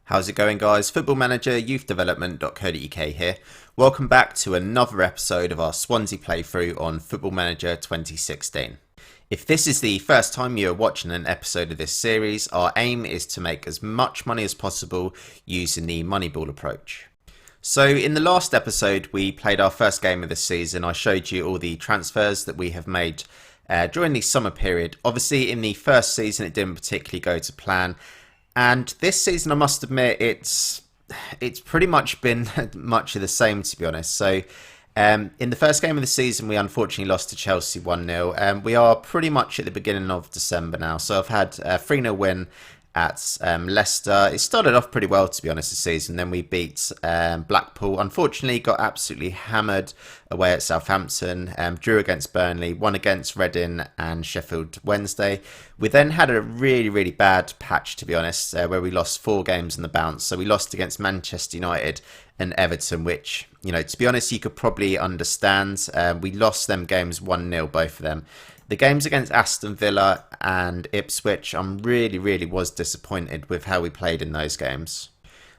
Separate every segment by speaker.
Speaker 1: How's it going, guys? Football-ManagerYouthDevelopment.co.uk here. Welcome back to another episode of our Swansea playthrough on Football Manager 2016. If this is the first time you're watching an episode of this series, our aim is to make as much money as possible using the Moneyball approach. So in the last episode, we played our first game of the season. I showed you all the transfers that we have made during the summer period. Obviously, in the first season, it didn't particularly go to plan. And this season, I must admit, it's pretty much been much of the same, to be honest. So in the first game of the season, we unfortunately lost to Chelsea 1-0. We are pretty much at the beginning of December now. So I've had a 3-0 win at Leicester. It started off pretty well, to be honest, this season. Then we beat Blackpool. Unfortunately, got absolutely hammered away at Southampton. Drew against Burnley, won against Reading and Sheffield Wednesday. We then had a really, really bad patch, to be honest, where we lost 4 games on the bounce. So we lost against Manchester United and Everton, which, you know, to be honest, you could probably understand. We lost them games 1-0, both of them. The games against Aston Villa and Ipswich, I'm really was disappointed with how we played in those games.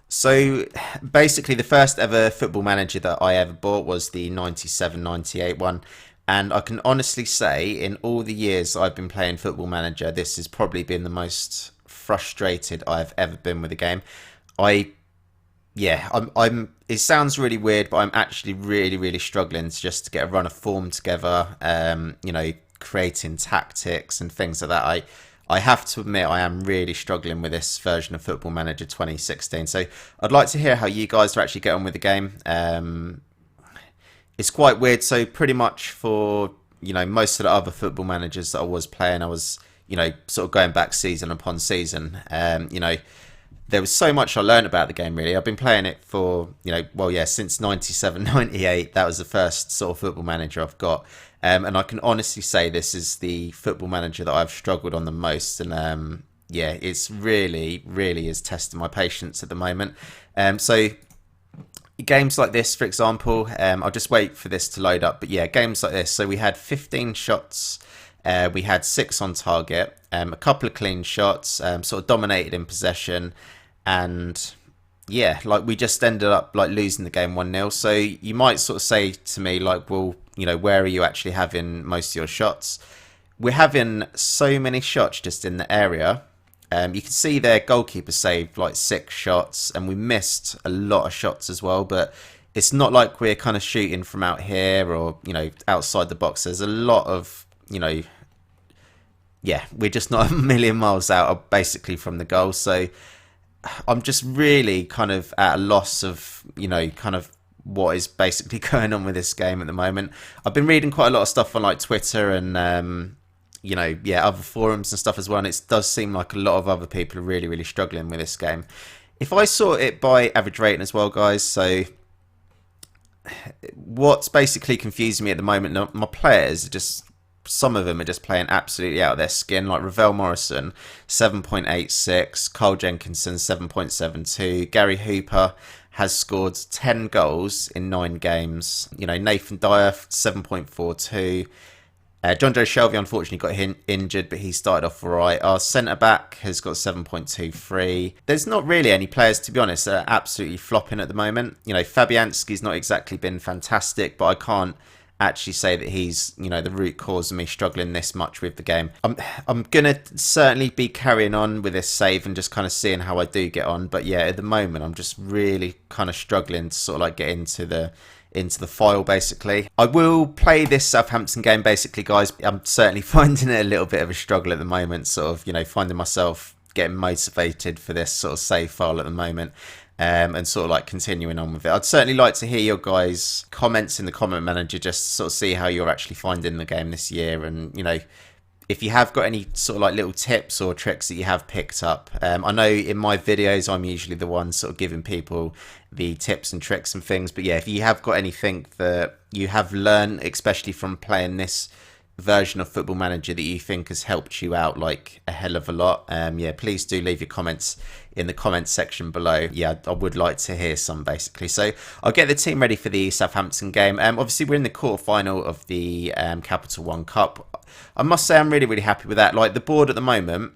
Speaker 1: So basically the first ever Football Manager that I ever bought was the 97-98 one. And I can honestly say in all the years I've been playing Football Manager, this has probably been the most frustrated I've ever been with a game. I'm it sounds really weird, but I'm actually really struggling to get a run of form together. You know, creating tactics and things like that. I have to admit I am really struggling with this version of Football Manager 2016. So I'd like to hear how you guys are actually getting on with the game. It's quite weird. So pretty much for, you know, most of the other Football Managers that I was playing, I was, you know, sort of going back season upon season. You know, there was so much I learned about the game, really. I've been playing it for, you know, well, yeah, since 97-98. That was the first sort of Football Manager I've got. And I can honestly say this is the Football Manager that I've struggled on the most. And yeah, it's really is testing my patience at the moment. So games like this, for example, I'll just wait for this to load up. But yeah, games like this. So we had 15 shots. We had 6 on target, a couple of clean shots, sort of dominated in possession. And yeah, like we just ended up like losing the game 1-0. So you might sort of say to me like, well, you know, where are you actually having most of your shots? We're having so many shots just in the area. You can see their goalkeeper saved like 6 shots and we missed a lot of shots as well. But it's not like we're kind of shooting from out here or, you know, outside the box. There's a lot of, you know, yeah, we're just not a million miles out of basically from the goal. So I'm just really kind of at a loss of, you know, kind of what is basically going on with this game at the moment. I've been reading quite a lot of stuff on like Twitter and, you know, yeah, other forums and stuff as well. And it does seem like a lot of other people are really struggling with this game. If I sort it by average rating as well, guys, so what's basically confusing me at the moment, my players are just, some of them are just playing absolutely out of their skin. Like Ravel Morrison, 7.86. Carl Jenkinson, 7.72. Gary Hooper has scored 10 goals in 9 games. You know, Nathan Dyer, 7.42. John Joe Shelby unfortunately got injured, but he started off alright. Our centre-back has got 7.23. There's not really any players, to be honest, that are absolutely flopping at the moment. You know, Fabianski's not exactly been fantastic, but I can't actually say that he's, you know, the root cause of me struggling this much with the game. I'm gonna certainly be carrying on with this save and just kind of seeing how I do get on, but yeah, at the moment I'm just really kind of struggling to sort of like get into the file basically. I will play this Southampton game basically, guys. I'm certainly finding it a little bit of a struggle at the moment, sort of, you know, finding myself getting motivated for this sort of save file at the moment. And sort of like continuing on with it. I'd certainly like to hear your guys' comments in the comment manager, just to sort of see how you're actually finding the game this year. And, you know, if you have got any sort of like little tips or tricks that you have picked up. I know in my videos, I'm usually the one sort of giving people the tips and tricks and things. But yeah, if you have got anything that you have learned, especially from playing this version of Football Manager that you think has helped you out like a hell of a lot, yeah, please do leave your comments in the comments section below. Yeah, I would like to hear some basically. So I'll get the team ready for the Southampton game. Obviously we're in the quarter-final of the Capital One Cup. I must say I'm really happy with that. Like the board at the moment,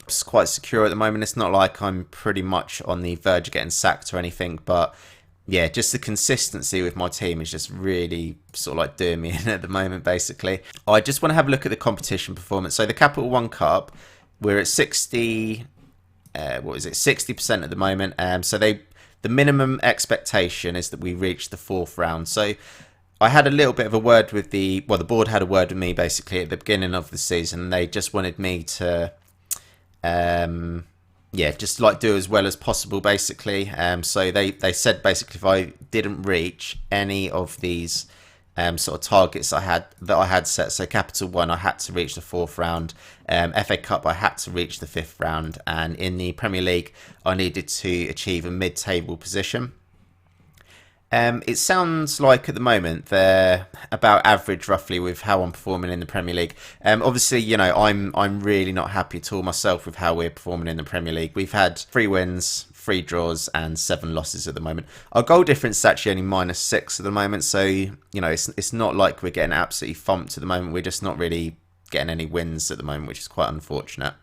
Speaker 1: It's quite secure at the moment. It's not like I'm pretty much on the verge of getting sacked or anything, but yeah, just the consistency with my team is just really sort of like doing me in at the moment, basically. I just want to have a look at the competition performance. So the Capital One Cup, we're at 60, 60% at the moment. So the minimum expectation is that we reach the fourth round. So I had a little bit of a word with the board had a word with me basically at the beginning of the season. They just wanted me to, just like do as well as possible basically. So they said basically if I didn't reach any of these sort of targets I had set, so Capital One I had to reach the fourth round, FA Cup I had to reach the fifth round, and in the Premier League I needed to achieve a mid-table position. It sounds like at the moment they're about average roughly with how I'm performing in the Premier League. Obviously, you know, I'm really not happy at all myself with how we're performing in the Premier League. We've had 3 wins, 3 draws and 7 losses at the moment. Our goal difference is actually only -6 at the moment, so you know it's not like we're getting absolutely thumped at the moment. We're just not really getting any wins at the moment, which is quite unfortunate.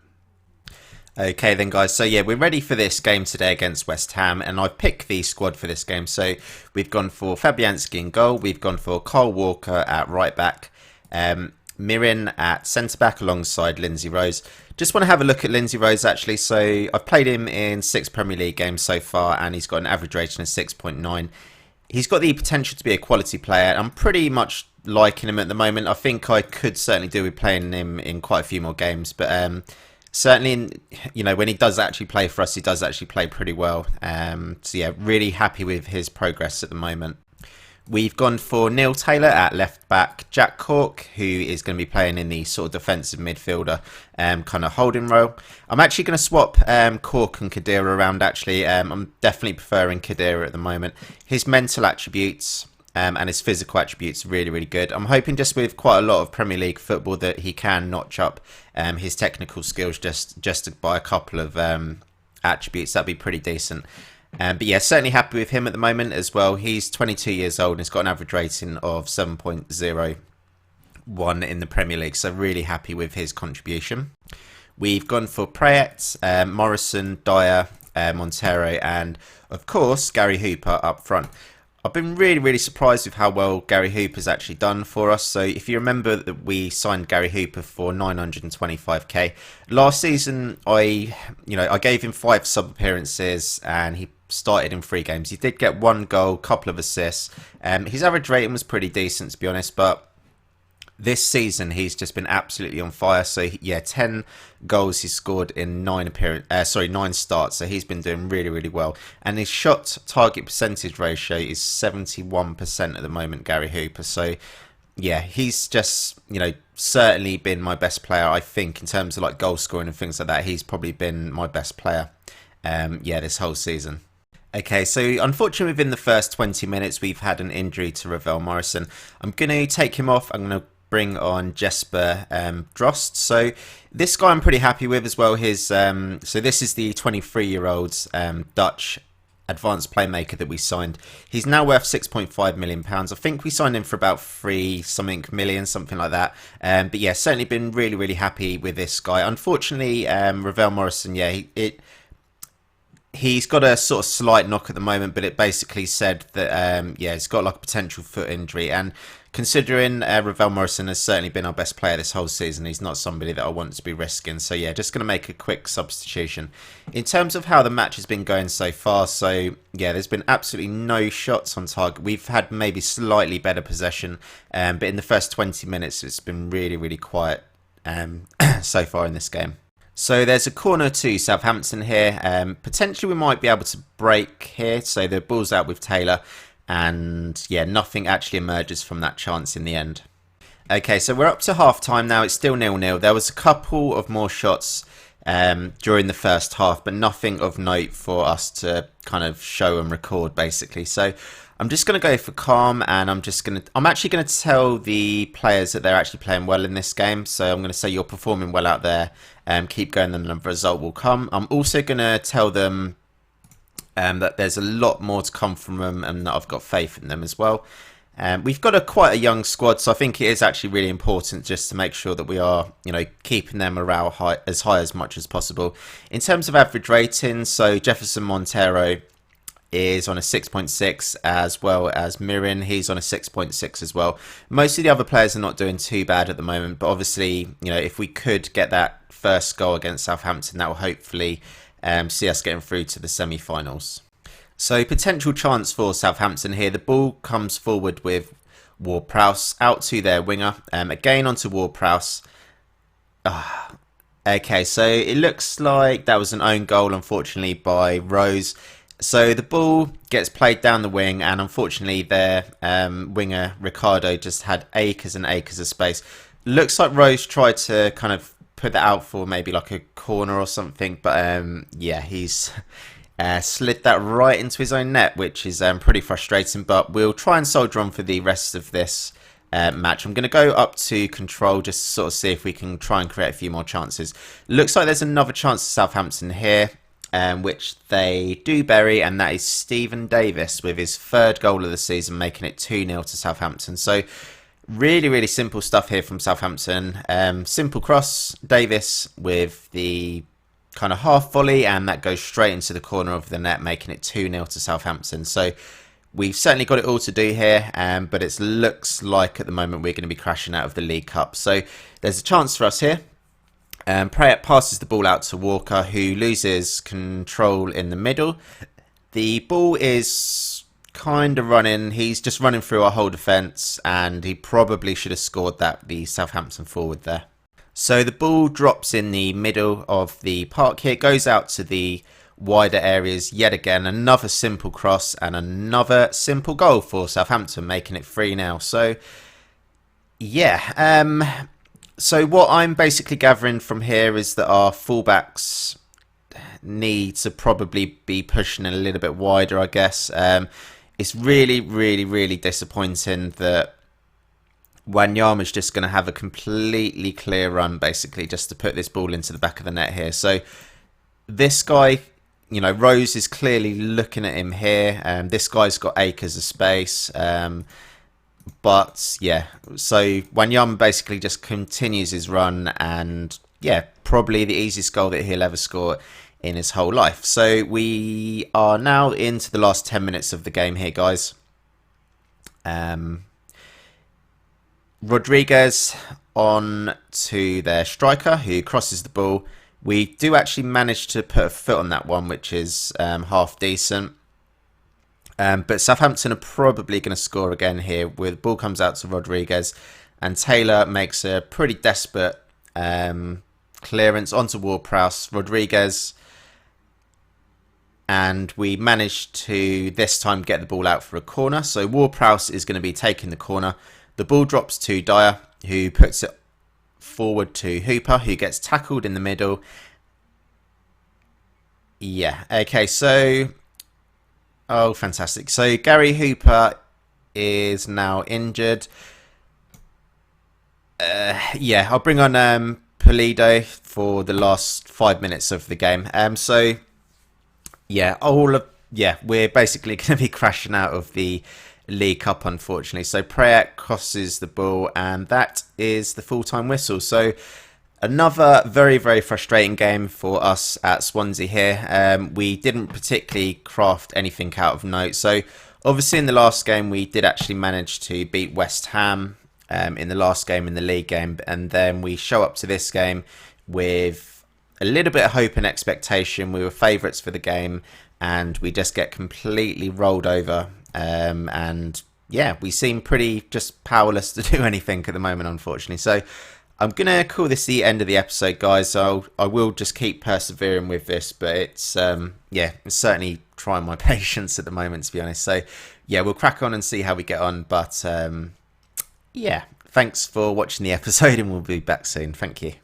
Speaker 1: Okay then guys, so yeah, we're ready for this game today against West Ham, and I've picked the squad for this game. So we've gone for Fabianski in goal, we've gone for Kyle Walker at right back, Mirin at centre back alongside Lindsay Rose. Just want to have a look at Lindsay Rose actually. So I've played him in 6 Premier League games so far and he's got an average rating of 6.9. He's got the potential to be a quality player. I'm pretty much liking him at the moment. I think I could certainly do with playing him in quite a few more games, but certainly, you know, when he does actually play for us, he does actually play pretty well. So yeah, really happy with his progress at the moment. We've gone for Neil Taylor at left back, Jack Cork, who is going to be playing in the sort of defensive midfielder kind of holding role. I'm actually going to swap Cork and Khedira around actually. I'm definitely preferring Khedira at the moment. His mental attributes and his physical attributes are really, really good. I'm hoping just with quite a lot of Premier League football that he can notch up his technical skills just by a couple of attributes. That'd be pretty decent. But yeah, certainly happy with him at the moment as well. He's 22 years old and he's got an average rating of 7.01 in the Premier League. So really happy with his contribution. We've gone for Prayet, Morrison, Dyer, Montero, and of course Gary Hooper up front. I've been really, really surprised with how well Gary Hooper's actually done for us. So if you remember that we signed Gary Hooper for 925k. Last season, I gave him 5 sub appearances and he started in 3 games. He did get 1 goal, couple of assists. His average rating was pretty decent, to be honest, but this season he's just been absolutely on fire. So yeah, 10 goals he's scored in 9 starts. So he's been doing really, really well. And his shot target percentage ratio is 71% at the moment, Gary Hooper. So yeah, he's just, you know, certainly been my best player, I think, in terms of like goal scoring and things like that. He's probably been my best player this whole season. Okay, so unfortunately within the first 20 minutes we've had an injury to Ravel Morrison. I'm going to take him off. I'm going to bring on Jesper Drost. So this guy I'm pretty happy with as well. His so this is the 23-year-old Dutch advanced playmaker that we signed. He's now worth £6.5 million. I think we signed him for about 3 something million, something like that. But yeah, certainly been really, really happy with this guy. Unfortunately, Ravel Morrison, yeah, he's got a sort of slight knock at the moment, but it basically said that, he's got like a potential foot injury. And considering Ravel Morrison has certainly been our best player this whole season, he's not somebody that I want to be risking. So yeah, just going to make a quick substitution. In terms of how the match has been going so far, so yeah, there's been absolutely no shots on target. We've had maybe slightly better possession, but in the first 20 minutes, it's been really, really quiet so far in this game. So there's a corner to Southampton here. Potentially we might be able to break here. So the ball's out with Taylor. And yeah, nothing actually emerges from that chance in the end. Okay, so we're up to half time now. It's still 0-0. There was a couple of more shots during the first half, but nothing of note for us to kind of show and record basically. So I'm just going to go for calm, and I'm actually going to tell the players that they're actually playing well in this game. So I'm going to say you're performing well out there. Keep going, and the result will come. I'm also going to tell them that there's a lot more to come from them, and that I've got faith in them as well. We've got quite a young squad, so I think it is actually really important just to make sure that we are, keeping their morale high as much as possible. In terms of average rating, so Jefferson Montero is on a 6.6, as well as Mirin, he's on a 6.6 as well. Most of the other players are not doing too bad at the moment, but obviously, if we could get that first goal against Southampton, that will hopefully see us getting through to the semi-finals. So potential chance for Southampton here. The ball comes forward with Ward-Prowse out to their winger. Again onto Ward-Prowse. Okay, so it looks like that was an own goal, unfortunately, by Rose. So the ball gets played down the wing, and unfortunately their winger, Ricardo, just had acres and acres of space. Looks like Rose tried to kind of put that out for maybe like a corner or something, but yeah, he's slid that right into his own net, which is pretty frustrating, but we'll try and soldier on for the rest of this match. I'm going to go up to control just to sort of see if we can try and create a few more chances. Looks like there's another chance to Southampton here, which they do bury, and that is Stephen Davis with his third goal of the season, making it 2-0 to Southampton. So really, really simple stuff here from Southampton. Simple cross, Davis with the kind of half volley, and that goes straight into the corner of the net, making it 2-0 to Southampton. So we've certainly got it all to do here, but it looks like at the moment we're going to be crashing out of the League Cup. So there's a chance for us here. Prayat passes the ball out to Walker, who loses control in the middle. The ball is kind of running. He's just running through our whole defence, and he probably should have scored that, the Southampton forward there. So the ball drops in the middle of the park here, goes out to the wider areas yet again. Another simple cross and another simple goal for Southampton, making it 3-0. So yeah, so what I'm basically gathering from here is that our fullbacks need to probably be pushing a little bit wider, I guess. It's really, really, really disappointing that Wanyama's just going to have a completely clear run, basically, just to put this ball into the back of the net here. So this guy, Rose is clearly looking at him here. This guy's got acres of space. But yeah, so Wanyama basically just continues his run, and yeah, probably the easiest goal that he'll ever score in his whole life. So we are now into the last 10 minutes of the game here, guys. Rodriguez on to their striker, who crosses the ball. We do actually manage to put a foot on that one, which is half decent. But Southampton are probably going to score again here. With the ball comes out to Rodriguez, and Taylor makes a pretty desperate clearance onto Ward-Prowse. Rodriguez, and we managed to this time get the ball out for a corner. So Ward-Prowse is going to be taking the corner. The ball drops to Dyer, who puts it forward to Hooper, who gets tackled in the middle. Yeah, okay, so oh, fantastic. So Gary Hooper is now injured. Yeah, I'll bring on Pulido for the last 5 minutes of the game. So yeah, we're basically going to be crashing out of the League Cup, unfortunately. So Prayat crosses the ball, and that is the full-time whistle. So another very, very frustrating game for us at Swansea here. We didn't particularly craft anything out of note. So obviously in the last game we did actually manage to beat West Ham in the last game in the league game, and then we show up to this game with a little bit of hope and expectation. We were favourites for the game, and we just get completely rolled over. And yeah, we seem pretty just powerless to do anything at the moment, unfortunately. So I'm going to call this the end of the episode, guys. So I will just keep persevering with this, but it's, yeah, it's certainly trying my patience at the moment, to be honest. So yeah, we'll crack on and see how we get on. But yeah, thanks for watching the episode, and we'll be back soon. Thank you.